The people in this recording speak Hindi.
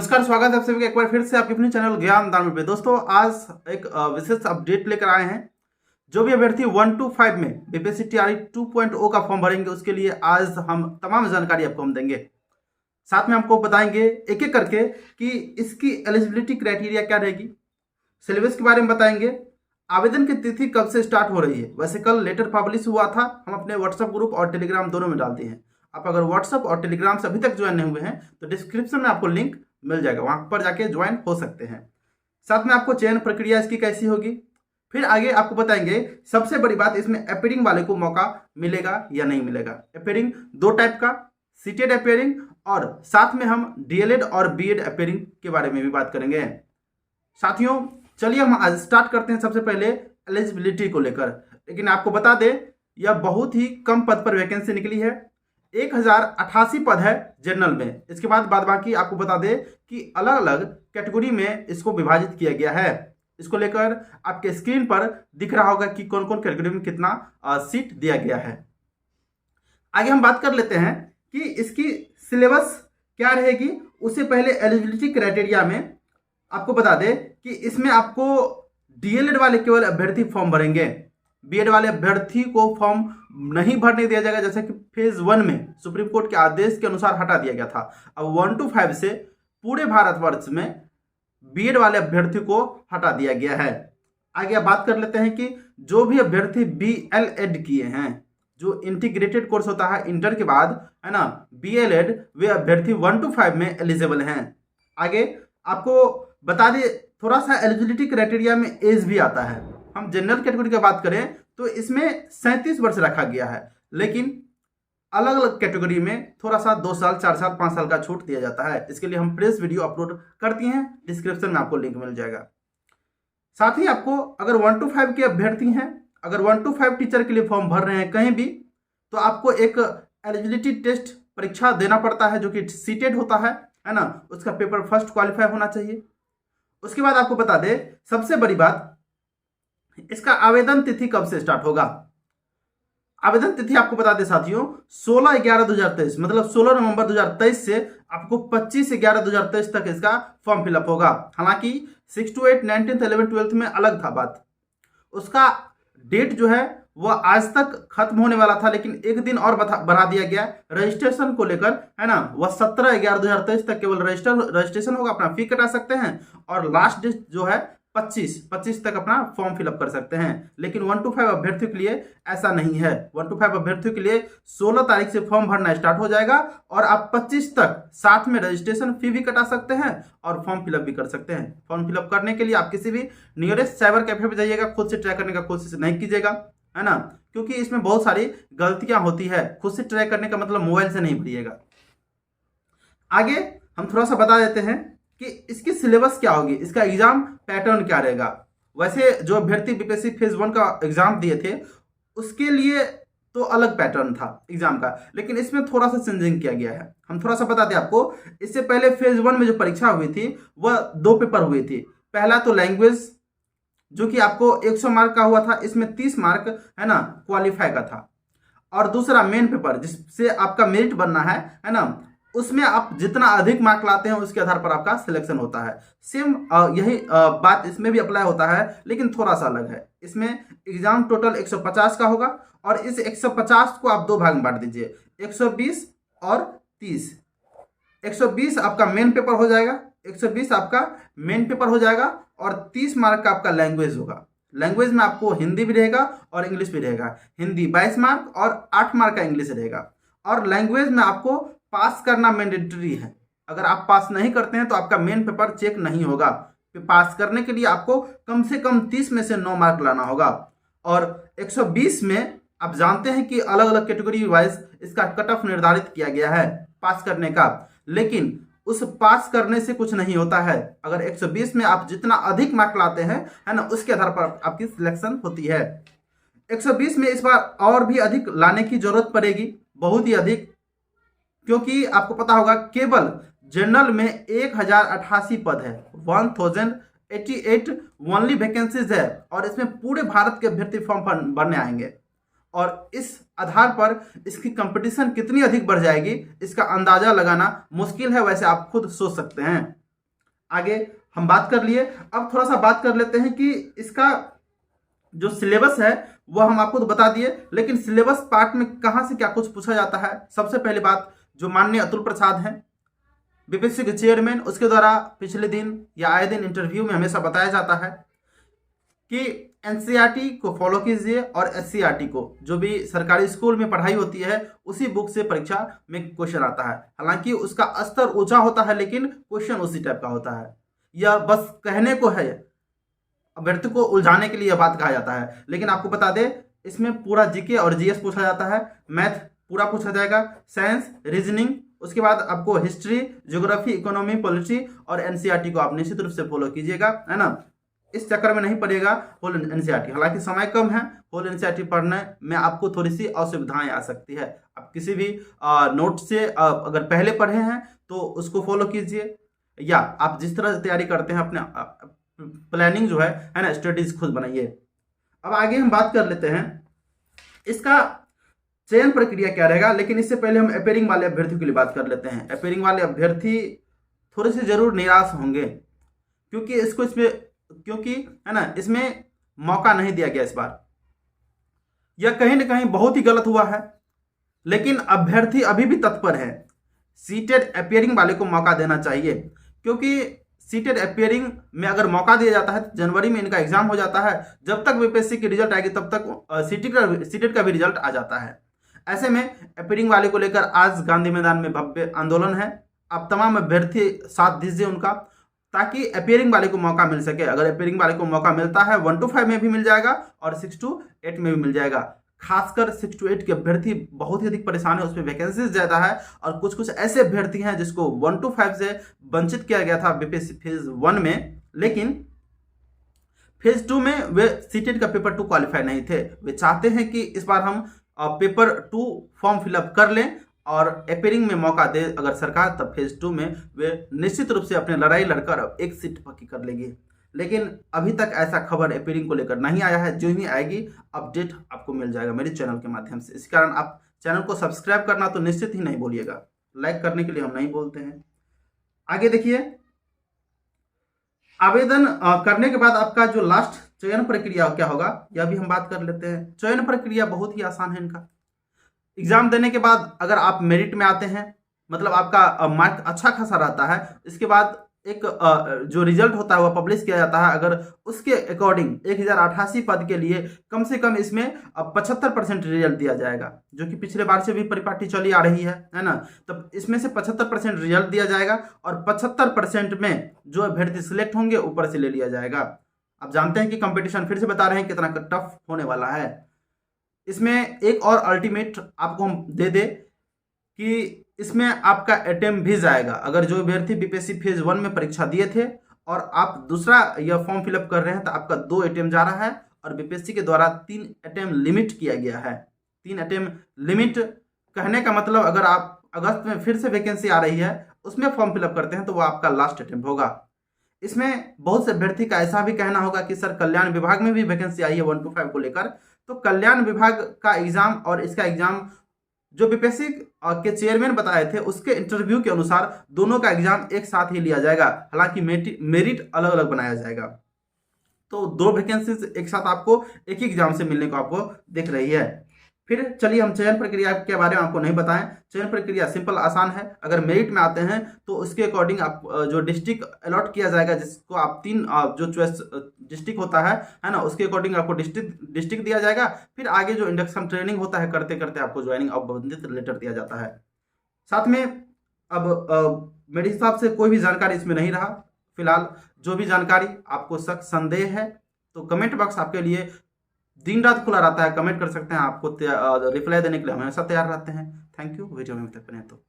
नमस्कार, स्वागत है आप सभी का एक बार फिर से आपके अपने चैनल ज्ञानदान में। दोस्तों, आज एक विशेष अपडेट लेकर आए हैं। जो भी अभ्यर्थी 1 to 5 में बीपीएससी टीआरई 2.0 का फॉर्म भरेंगे, उसके लिए आज हम तमाम जानकारी आपको हम देंगे। साथ में आपको बताएंगे एक एक करके कि इसकी एलिजिबिलिटी क्राइटेरिया क्या रहेगी, सिलेबस के बारे में बताएंगे, आवेदन की तिथि कब से स्टार्ट हो रही है। वैसे कल लेटर पब्लिश हुआ था, हम अपने व्हाट्सएप ग्रुप और टेलीग्राम दोनों में डालते हैं। आप अगर व्हाट्सएप और टेलीग्राम से अभी तक ज्वाइन नहीं हुए हैं तो डिस्क्रिप्शन में आपको लिंक मिल जाएगा, वहां पर जाके ज्वाइन हो सकते हैं। साथ में आपको चयन प्रक्रिया इसकी कैसी होगी, फिर आगे आपको बताएंगे। सबसे बड़ी बात, इसमें अपेयरिंग वाले को मौका मिलेगा या नहीं मिलेगा। अपेयरिंग दो टाइप का, सीटेड अपेयरिंग और साथ में हम डीएलएड और बीएड अपेयरिंग के बारे में भी बात करेंगे। साथियों, चलिए हम आज स्टार्ट करते हैं सबसे पहले एलिजिबिलिटी को लेकर। लेकिन आपको बता दें, यह बहुत ही कम पद पर वैकेंसी निकली है। 1088 पद है जनरल में। इसके बाद बाकी आपको बता दें कि अलग अलग कैटेगरी में इसको विभाजित किया गया है। इसको लेकर आपके स्क्रीन पर दिख रहा होगा कि कौन कौन कैटेगरी में कितना सीट दिया गया है। आगे हम बात कर लेते हैं कि इसकी सिलेबस क्या रहेगी। उससे पहले एलिजिबिलिटी क्राइटेरिया में आपको बता दें कि इसमें आपको डीएलएड वाले केवल अभ्यर्थी फॉर्म भरेंगे, बीएड वाले अभ्यर्थी को फॉर्म नहीं भरने दिया जाएगा, जैसे कि फेज 1 में सुप्रीम कोर्ट के आदेश के अनुसार हटा दिया गया था। अब 1 to 5 से पूरे भारतवर्ष में बीएड वाले अभ्यर्थी को हटा दिया गया है। आगे आप बात कर लेते हैं कि जो भी अभ्यर्थी बीएलएड किए हैं, जो इंटीग्रेटेड कोर्स होता है इंटर के बाद, है ना, बीएलएड, वे अभ्यर्थी 1 to 5 में एलिजिबल हैं। आगे आपको बता दें, थोड़ा सा एलिजिबिलिटी क्राइटेरिया में एज भी आता है। हम जनरल कैटेगरी की बात करें तो इसमें 37 वर्ष रखा गया है, लेकिन अलग अलग कैटेगरी में थोड़ा सा 2 साल, 4 साल, 5 साल का छूट दिया जाता है। इसके लिए हम प्रेस वीडियो अपलोड करती हैं, डिस्क्रिप्शन में आपको लिंक मिल जाएगा। साथ ही आपको अगर 1 to 5 के अभ्यर्थी हैं, अगर 1 to 5 टीचर के लिए फॉर्म भर रहे हैं कहीं भी, तो आपको एक एलिजिबिलिटी टेस्ट परीक्षा देना पड़ता है, जो कि सीटेड होता है ना। उसका पेपर फर्स्ट क्वालिफाई होना चाहिए। उसके बाद आपको बता दें, सबसे बड़ी बात, इसका आवेदन तिथि कब से स्टार्ट होगा। आवेदन तिथि आपको बता दें साथियों, 16/11/2023, मतलब 16 नवंबर 2023 से आपको 25/11/2023 तक इसका फॉर्म फिलअप होगा। हालांकि 6 to 8, 19th, 11th, 12th में अलग था बात। उसका डेट जो है वह आज तक खत्म होने वाला था, लेकिन एक दिन और बढ़ा दिया गया रजिस्ट्रेशन को लेकर, है ना। वह 17/11/2023 तक केवल रजिस्ट्रेशन होगा, अपना फी कटा सकते हैं और लास्ट डेट जो है 25 तक अपना फॉर्म फिलअप कर सकते हैं। लेकिन 1 to 5 अभ्यर्थियों के लिए ऐसा नहीं है। 1 to 5 अभ्यर्थियों के लिए 16 तारीख से फॉर्म भरना स्टार्ट हो जाएगा और आप 25 तक साथ में रजिस्ट्रेशन फी भी कटा सकते हैं और फॉर्म फिलअप भी कर सकते हैं। फॉर्म फिलअप करने के लिए आप किसी भी नियरेस्ट साइबर कैफे पे जाइएगा, खुद से ट्राई करने का कोशिश नहीं कीजिएगा, है ना, क्योंकि इसमें बहुत सारी गलतियां होती है। खुद से ट्राई करने का मतलब मोबाइल से नहीं भरिएगा। आगे हम थोड़ा सा बता देते हैं कि इसकी सिलेबस क्या होगी, इसका एग्जाम पैटर्न क्या रहेगा। वैसे जो अभ्यर्थी बीपीएससी फेज 1 का एग्जाम दिए थे, उसके लिए तो अलग पैटर्न था एग्जाम का, लेकिन इसमें थोड़ा सा चेंजिंग किया गया है। हम थोड़ा सा बता दें आपको, इससे पहले फेज 1 में जो परीक्षा हुई थी वह 2 पेपर हुई थी। पहला तो लैंग्वेज, जो कि आपको 100 मार्क का हुआ था, इसमें 30 मार्क, है ना, क्वालिफाई का था। और दूसरा मेन पेपर, जिससे आपका मेरिट बनना है ना, उसमें आप जितना अधिक मार्क लाते हैं उसके आधार पर आपका सिलेक्शन होता है। सेम यही बात इसमें भी अप्लाई होता है, लेकिन थोड़ा सा अलग है। इसमें एग्जाम टोटल 150 का होगा और इस 150 को आप 2 भाग में बांट दीजिए, 120 और 30। 120 आपका मेन पेपर हो जाएगा, 120 आपका मेन पेपर हो जाएगा और 30 मार्क का आपका लैंग्वेज होगा। लैंग्वेज में आपको हिंदी भी रहेगा और इंग्लिश भी रहेगा। हिंदी 22 मार्क और 8 मार्क का इंग्लिश रहेगा। और लैंग्वेज में आपको पास करना मैंडेटरी है। अगर आप पास नहीं करते हैं तो आपका मेन पेपर चेक नहीं होगा। पास करने के लिए आपको कम से कम 30 में से 9 मार्क लाना होगा। और 120 में आप जानते हैं कि अलग अलग कैटेगरी वाइज इसका कट ऑफ निर्धारित किया गया है पास करने का, लेकिन उस पास करने से कुछ नहीं होता है। अगर 120 में आप जितना अधिक मार्क लाते हैं, है ना, उसके आधार पर आपकी सिलेक्शन होती है। 120 में इस बार और भी अधिक लाने की जरूरत पड़ेगी, बहुत ही अधिक, क्योंकि आपको पता होगा केवल जनरल में 1088 पद है, 1088 ओनली वैकेंसीज है और इसमें पूरे भारत के अभ्यर्थी फॉर्म भरने आएंगे। और इस आधार पर इसकी कंपटीशन कितनी अधिक बढ़ जाएगी, इसका अंदाजा लगाना मुश्किल है। वैसे आप खुद सोच सकते हैं। आगे हम बात कर लिए। अब थोड़ा सा बात कर लेते हैं कि इसका जो सिलेबस है वह हम आपको तो बता दिए, लेकिन सिलेबस पार्ट में कहाँ से क्या कुछ पूछा जाता है। सबसे पहली बात, जो माननीय अतुल प्रसाद हैं बीपीएससी के चेयरमैन, उसके द्वारा पिछले दिन या आए दिन इंटरव्यू में हमेशा बताया जाता है कि एनसीईआरटी को फॉलो कीजिए और एससीईआरटी को, जो भी सरकारी स्कूल में पढ़ाई होती है उसी बुक से परीक्षा में क्वेश्चन आता है। हालांकि उसका स्तर ऊंचा होता है लेकिन क्वेश्चन उसी टाइप का होता है। यह बस कहने को है, अभ्यर्थी को उलझाने के लिए यह बात कहा जाता है, लेकिन आपको बता दें इसमें पूरा जीके और जीएस पूछा जाता है, मैथ पूरा पूछा जाएगा, साइंस, रीजनिंग, उसके बाद आपको हिस्ट्री, ज्योग्राफी, इकोनॉमी, पॉलिटी और एनसीईआरटी को आप निश्चित रूप से फॉलो कीजिएगा, है ना। इस चक्कर में नहीं पड़ेगा होल एनसीईआरटी। हालांकि समय कम है, होल एनसीईआरटी पढ़ने में आपको थोड़ी सी असुविधाएं आ सकती है। आप किसी भी नोट से अगर पहले पढ़े हैं तो उसको फॉलो कीजिए, या आप जिस तरह से तैयारी करते हैं अपने प्लानिंग जो है ना, स्टडीज खुद बनाइए। अब आगे हम बात कर लेते हैं इसका चयन प्रक्रिया क्या रहेगा, लेकिन इससे पहले हम अपेयरिंग वाले अभ्यर्थियों के लिए बात कर लेते हैं। अपेयरिंग वाले अभ्यर्थी थोड़े से जरूर निराश होंगे क्योंकि है ना, इसमें मौका नहीं दिया गया इस बार। यह कहीं ना कहीं बहुत ही गलत हुआ है, लेकिन अभ्यर्थी अभी भी तत्पर है। सीटेड अपेयरिंग वाले को मौका देना चाहिए, क्योंकि सीटेड अपेयरिंग में अगर मौका दिया जाता है तो जनवरी में इनका एग्जाम हो जाता है। जब तक बीपीएससी की रिजल्ट आएगी तब तक सीटेड का भी रिजल्ट आ जाता है। ऐसे में अपेयरिंग वाले को लेकर आज गांधी मैदान में भव्य आंदोलन है। आप तमाम अभ्यर्थी साथ दीजिए उनका, ताकि अपेयरिंग वाले को मौका मिल सके। अगर अपेयरिंग वाले को मौका मिलता है 1 to 5 में भी मिल जाएगा और 6 to 8 में भी मिल जाएगा। खासकर 6 to 8 के अभ्यर्थी बहुत ही अधिक परेशान है, उसमें वैकेंसीज ज़्यादा है। और कुछ ऐसे अभ्यर्थी हैं जिसको 1 to 5 से वंचित किया गया था बीपीएससी फेज 1 में, लेकिन फेज 2 में वे सीटेट का पेपर 2 क्वालिफाई नहीं थे। वे चाहते हैं कि इस बार हम पेपर 2 फॉर्म फिलअप कर लें और अपेयरिंग में मौका दे अगर सरकार, तब फेज 2 में वे निश्चित रूप से अपनी लड़ाई लड़कर एक सीट पक्की कर लेंगे। लेकिन अभी तक ऐसा खबर अपेयरिंग को लेकर नहीं आया है। जो ही आएगी अपडेट आपको मिल जाएगा मेरे चैनल के माध्यम से। इस कारण आप चैनल को सब्सक्राइब करना तो निश्चित ही नहीं भूलिएगा, लाइक करने के लिए हम नहीं बोलते हैं। आगे देखिए, आवेदन करने के बाद आपका जो लास्ट चयन प्रक्रिया क्या होगा, यह भी हम बात कर लेते हैं। चयन प्रक्रिया बहुत ही आसान है इनका। एग्जाम देने के बाद अगर आप मेरिट में आते हैं, मतलब आपका मार्क अच्छा खासा रहता है, इसके बाद एक जो रिजल्ट होता है वह पब्लिश किया जाता है। अगर उसके अकॉर्डिंग 1088 पद के लिए कम से कम इसमें 75% रिजल्ट दिया जाएगा, जो कि पिछले बार से भी परिपाटी चली आ रही है ना। तब इसमें से 75% रिजल्ट दिया जाएगा और 75% में जो अभ्यर्थी सिलेक्ट होंगे ऊपर से ले लिया जाएगा। आप जानते हैं कि कंपटीशन फिर से बता रहे हैं कितना टफ होने वाला है। इसमें एक और अल्टीमेट आपको हम दे दे कि इसमें आपका अटेम्प्ट भी जाएगा। अगर जो अभ्यर्थी बीपीएससी फेज 1 में परीक्षा दिए थे और आप दूसरा यह फॉर्म फिलअप कर रहे हैं तो आपका 2 अटेम्प्ट जा रहा है, और बीपीएससी के द्वारा 3 अटेम्प्ट लिमिट किया गया है। 3 अटेम्प्ट लिमिट कहने का मतलब, अगर आप अगस्त में फिर से वैकेंसी आ रही है उसमें फॉर्म फिलअप करते हैं तो वो आपका लास्ट अटेम्प्ट होगा। इसमें बहुत से अभ्यर्थी का ऐसा भी कहना होगा कि सर कल्याण विभाग में भी वैकेंसी आई है 1 to 5 को लेकर, तो कल्याण विभाग का एग्जाम और इसका एग्जाम जो बीपीएससी के चेयरमैन बताए थे उसके इंटरव्यू के अनुसार दोनों का एग्जाम एक साथ ही लिया जाएगा। हालांकि मेरिट अलग अलग बनाया जाएगा, तो 2 वैकेंसीज एक साथ आपको एक ही एग्जाम से मिलने को आपको दिख रही है। फिर चलिए हम चयन प्रक्रिया के बारे में आपको नहीं बताएं। चयन प्रक्रिया सिंपल आसान है। अगर मेरिट में आते हैं तो उसके अकॉर्डिंग आप जो डिस्ट्रिक्ट अलॉट किया जाएगा, जिसको आप 3 जो चॉइस डिस्ट्रिक्ट होता है ना, उसके अकॉर्डिंग आपको डिस्ट्रिक्ट दिया जाएगा। फिर आगे जो इंडक्शन ट्रेनिंग होता है करते करते आपको ज्वाइनिंग अवबंधित लेटर दिया जाता है। साथ में अब मेरे हिसाब से कोई भी जानकारी इसमें नहीं रहा फिलहाल। जो भी जानकारी आपको शक संदेह है तो कमेंट बॉक्स आपके लिए दिन रात खुला रहता है, कमेंट कर सकते हैं। आपको रिप्लाई देने के लिए हमेशा तैयार रहते हैं। Thank you. वीडियो में तक बने तो